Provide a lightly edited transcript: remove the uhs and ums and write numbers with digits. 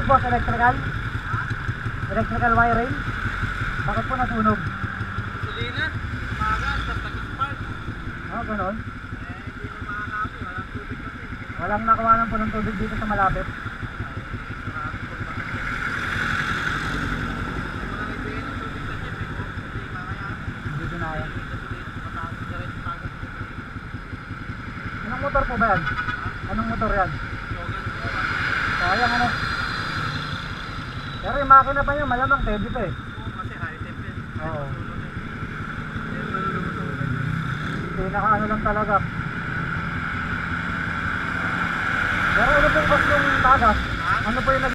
nasunog boss? Electrical? Electrical wiring? Bakit po nasunog? Gasolina, magas, tapos nag-spark. Ah, ganon. Hindi na makakapi, walang tubig kasi. Walang nakuha po ng tubig dito sa malapit. Marami po ba kasi. Kung walang ibigay ng tubig sa jeep, hindi kakayanan. Hindi dinaya. Gasolina, mataas na rin tagas. Anong motor po ba yan? Anong motor yan? Slogan po ba? Sayang ano. Pero yung makina pa niya malamang steady pa eh. Oo, kasi high temp yan. Oo. Hindi malulumutugan yun. Pinaka ano lang talaga. Pero ano po yung pas yung tagas? Ano po yung